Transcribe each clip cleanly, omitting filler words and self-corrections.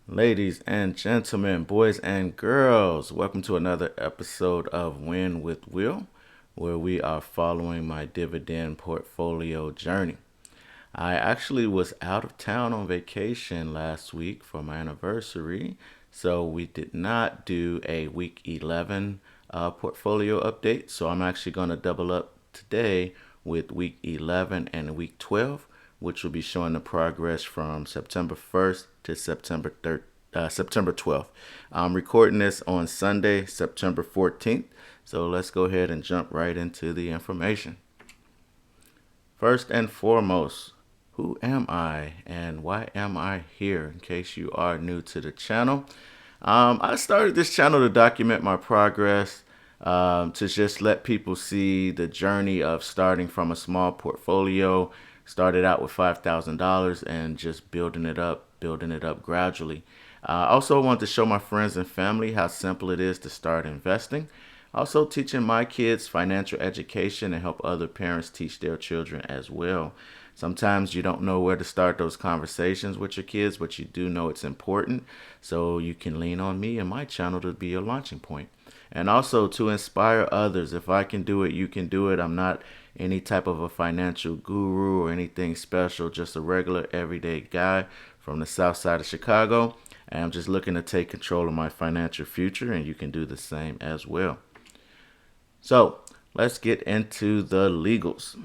Ladies and gentlemen, boys and girls, welcome to another episode of Win with Will, where we are following my dividend portfolio journey. I actually was out of town on vacation last week for my anniversary, so we did not do a week 11 portfolio update. So I'm actually going to double up today with week 11 and week 12, which will be showing the progress from September 1st to September 12th. I'm recording this on Sunday, September 14th. So let's go ahead and jump right into the information. First and foremost, who am I and why am I here? In case you are new to the channel, I started this channel to document my progress, to just let people see the journey of starting from a small portfolio. Started out with $5,000 and just building it up gradually. I also want to show my friends and family how simple it is to start investing. Also, teaching my kids financial education and help other parents teach their children as well. Sometimes you don't know where to start those conversations with your kids, but you do know it's important. So you can lean on me and my channel to be your launching point. And also to inspire others. If I can do it, you can do it. I'm not any type of a financial guru or anything special, just a regular everyday guy from the south side of Chicago. And I'm just looking to take control of my financial future, and you can do the same as well. So let's get into the legals.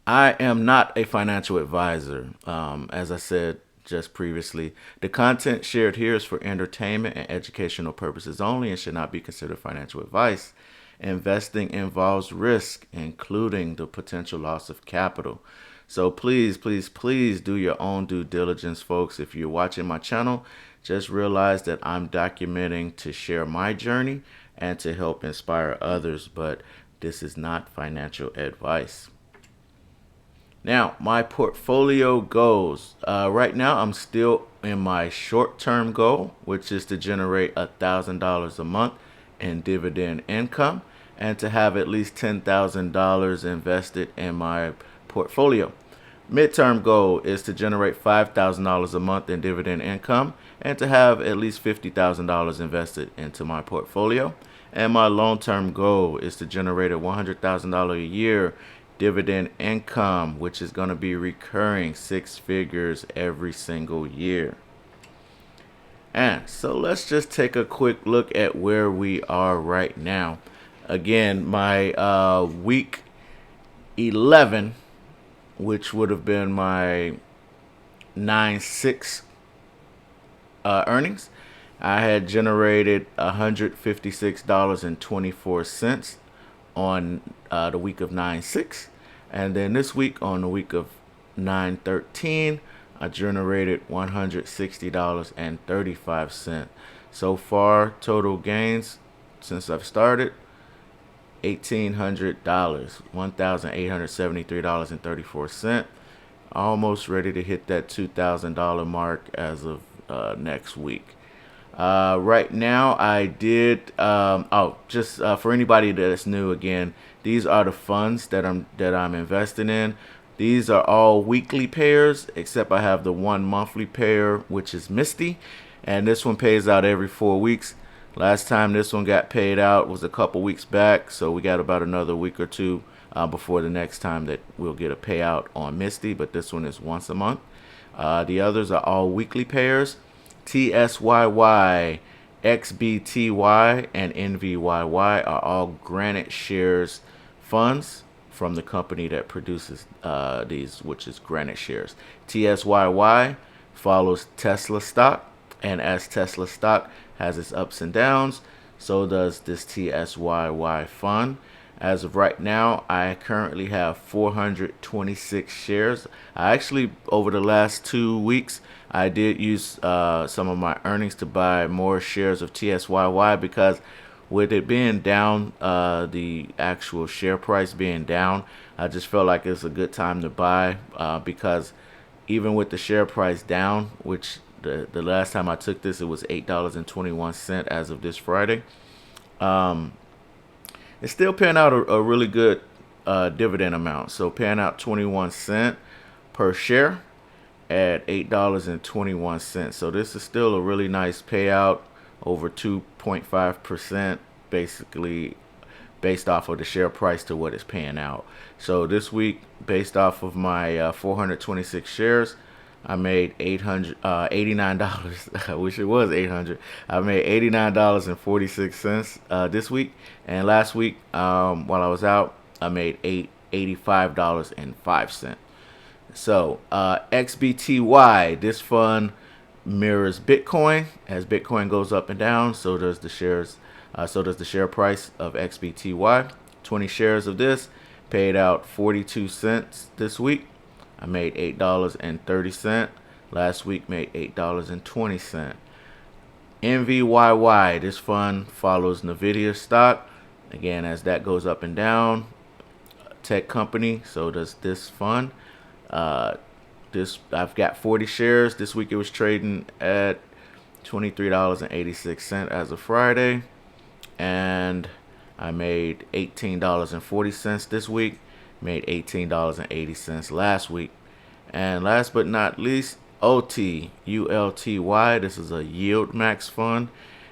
I am not a financial advisor. As I said just previously, the content shared here is for entertainment and educational purposes only and should not be considered financial advice. Investing involves risk, including the potential loss of capital. So please, please, please do your own due diligence, folks. If you're watching my channel, just realize that I'm documenting to share my journey and to help inspire others, but this is not financial advice. Now, my portfolio goals. Right now, I'm still in my short-term goal, which is to generate $1,000 a month in dividend income and to have at least $10,000 invested in my portfolio. Midterm goal is to generate $5,000 a month in dividend income and to have at least $50,000 invested into my portfolio. And my long-term goal is to generate a $100,000 a year dividend income, which is going to be recurring six figures every single year. And so let's just take a quick look at where we are right now. Again, my week 11, which would have been my 9/6 earnings, I had generated $156.24 on the week of 9/6, and then this week on the week of 9/13, I generated $160.35. So far, total gains since I've started $1,800, $1,873.34. Almost ready to hit that $2,000 mark as of next week. Right now, I did. Just for anybody that's new, again, these are the funds that I'm investing in. These are all weekly pairs, except I have the one monthly pair, which is Misty, and this one pays out every 4 weeks. Last time this one got paid out was a couple weeks back, so we got about another week or two before the next time that we'll get a payout on Misty, but this one is once a month. The others are all weekly pairs. TSYY, XBTY, and NVYY are all Granite Shares funds from the company that produces these, which is Granite Shares. TSYY follows Tesla stock, and as Tesla stock has its ups and downs, so does this TSYY fund. As of right now, I currently have 426 shares. I actually, over the last 2 weeks, I did use some of my earnings to buy more shares of TSYY because with it being down, the actual share price being down, I just felt like it's a good time to buy because even with the share price down, which the last time I took this, it was $8.21 as of this Friday. Um, it's still paying out a really good dividend amount. So paying out 21 cents per share. at $8.21. So this is still a really nice payout, over 2.5%, basically based off of the share price to what it's paying out. So this week, based off of my 426 shares, I made $89. I wish it was 800. I made $89.46 this week, and last week, while I was out, I made $85.05. So XBTY, this fund mirrors Bitcoin. As Bitcoin goes up and down, so does the shares. So does the share price of XBTY. 20 shares of this paid out 42 cents this week. I made $8.30. Last week made $8.20. NVYY, this fund follows Nvidia stock. Again, as that goes up and down, tech company, so does this fund. This I've got 40 shares. This week it was trading at $23.86 as of Friday, and I made $18.40 this week. Made $18.80 last week. And last but not least, ULTY. This is a yield max fund,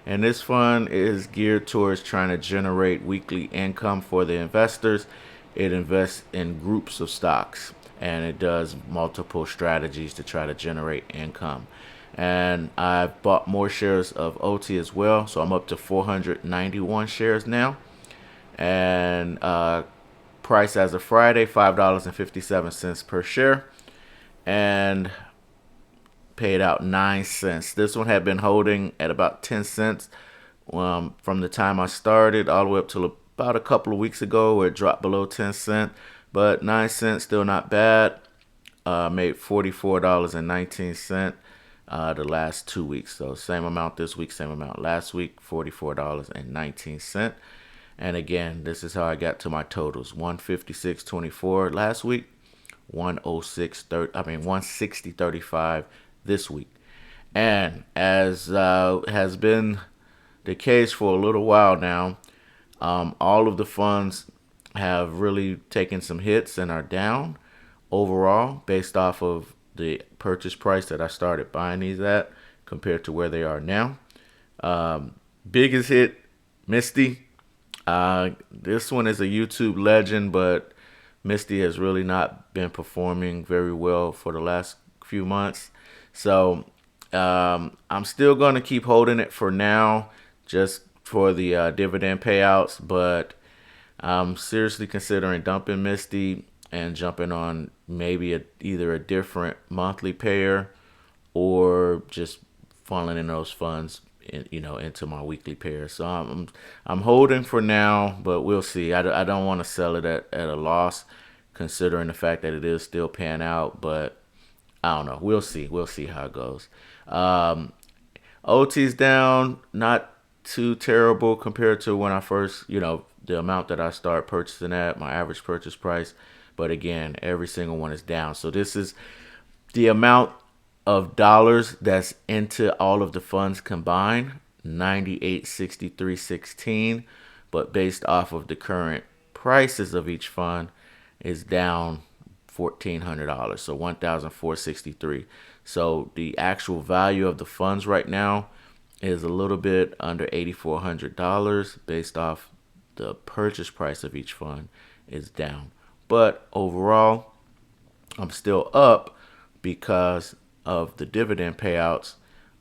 and this fund is geared towards trying to generate weekly income for the investors. It invests in groups of stocks, and it does multiple strategies to try to generate income. And I've bought more shares of OT as well, so I'm up to 491 shares now. And price as of Friday, $5.57 per share, and paid out 9 cents. This one had been holding at about 10 cents from the time I started all the way up to about a couple of weeks ago, where it dropped below 10 cents. But 9 cents, still not bad. Made $44.19 the last 2 weeks. So same amount this week, same amount last week, $44.19. And again, this is how I got to my totals: 156.24 last week, 160.35 this week. And as has been the case for a little while now, all of the funds have really taken some hits and are down overall based off of the purchase price that I started buying these at compared to where they are now. Biggest hit, Misty. This one is a YouTube legend, but Misty has really not been performing very well for the last few months. So I'm still going to keep holding it for now, just for the dividend payouts. But I'm seriously considering dumping Misty and jumping on maybe either a different monthly payer, or just funneling in those funds into my weekly pair. So I'm holding for now, but we'll see. I don't want to sell it at a loss, considering the fact that it is still paying out. But I don't know. We'll see. We'll see how it goes. OT's down, not too terrible compared to when I first, the amount that I start purchasing at, my average purchase price. But again, every single one is down. So this is the amount of dollars that's into all of the funds combined, 98.6316, but based off of the current prices of each fund is down $1,400, so $1,463. So the actual value of the funds right now is a little bit under $8,400 based off the purchase price of each fund is down. But overall, I'm still up because of the dividend payouts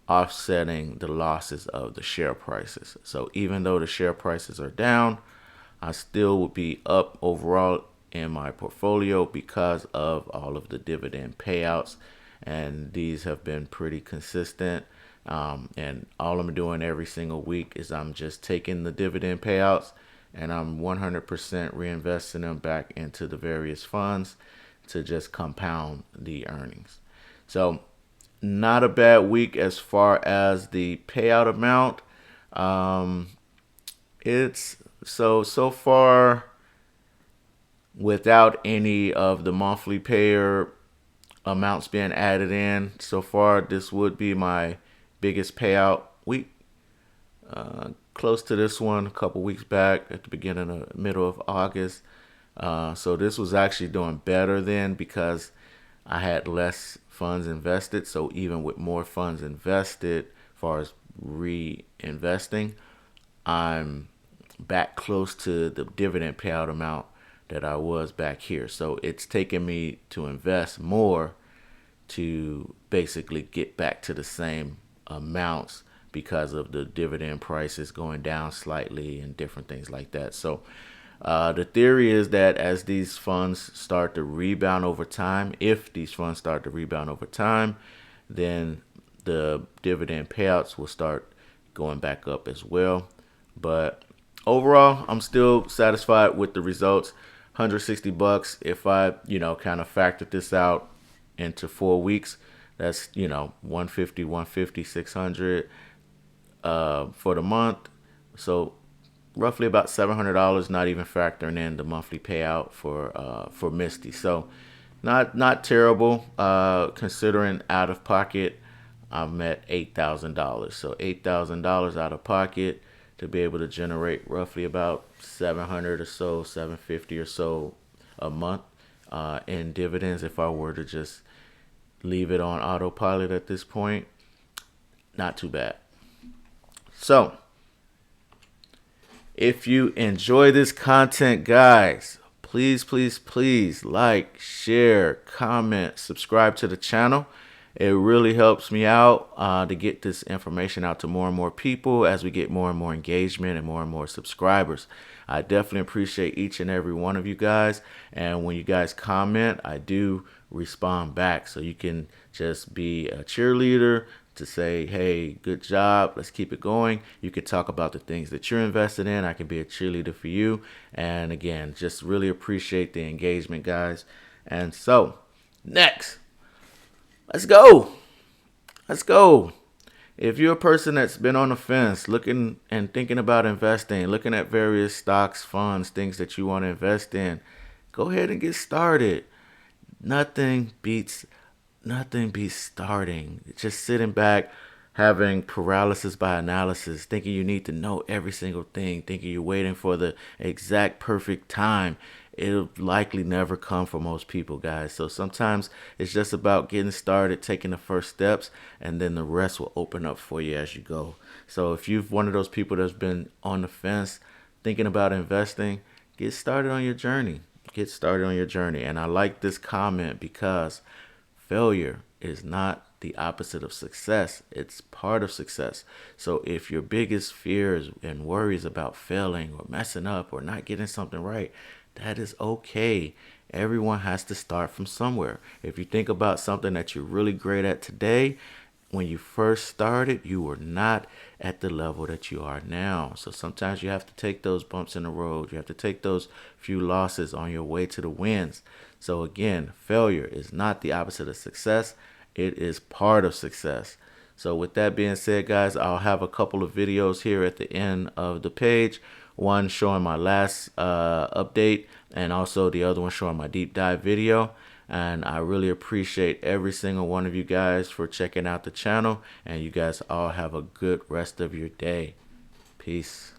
offsetting the losses of the share prices. So even though the share prices are down, I still would be up overall in my portfolio because of all of the dividend payouts, and these have been pretty consistent. And all I'm doing every single week is I'm just taking the dividend payouts and I'm 100% reinvesting them back into the various funds to just compound the earnings. So not a bad week as far as the payout amount. It's so far, without any of the monthly payer amounts being added in, so far this would be my biggest payout week. Close to this one a couple weeks back at the beginning of middle of August. So this was actually doing better then because I had less funds invested. So even with more funds invested, as far as reinvesting, I'm back close to the dividend payout amount that I was back here. So it's taken me to invest more to basically get back to the same amounts because of the dividend prices going down slightly and different things like that. So the theory is that as these funds start to rebound over time, if these funds start to rebound over time, then the dividend payouts will start going back up as well. But overall, I'm still satisfied with the results. $160. If I, kind of factored this out into 4 weeks, that's, 150, 600 for the month. So roughly about $700, not even factoring in the monthly payout for Misty. So not terrible considering out of pocket. I'm at $8,000. So $8,000 out of pocket to be able to generate roughly about 700 or so, 750 or so a month in dividends if I were to just leave it on autopilot at this point. Not too bad. So if you enjoy this content, guys, please like, share, comment, subscribe to the channel. It really helps me out to get this information out to more and more people as we get more and more engagement and more subscribers. I definitely appreciate each and every one of you guys. And when you guys comment, I do respond back. So you can just be a cheerleader to say, hey, good job, let's keep it going. You could talk about the things that you're invested in. I can be a cheerleader for you. And again, just really appreciate the engagement, guys. And so, next, let's go. Let's go. If you're a person that's been on the fence, looking and thinking about investing, looking at various stocks, funds, things that you want to invest in, go ahead and get started. Nothing beats starting. Just sitting back, having paralysis by analysis, thinking you need to know every single thing, thinking you're waiting for the exact perfect time. It'll likely never come for most people, guys. So sometimes it's just about getting started, taking the first steps, and then the rest will open up for you as you go. So if you're one of those people that's been on the fence, thinking about investing, get started on your journey. Get started on your journey. And I like this comment because failure is not the opposite of success. It's part of success. So if your biggest fears and worries about failing or messing up or not getting something right, that is okay. Everyone has to start from somewhere. If you think about something that you're really great at today, when you first started, you were not at the level that you are now. So sometimes you have to take those bumps in the road. You have to take those few losses on your way to the wins. So again, failure is not the opposite of success. It is part of success. So with that being said, guys, I'll have a couple of videos here at the end of the page. One showing my last update and also the other one showing my deep dive video. And I really appreciate every single one of you guys for checking out the channel. And you guys all have a good rest of your day. Peace.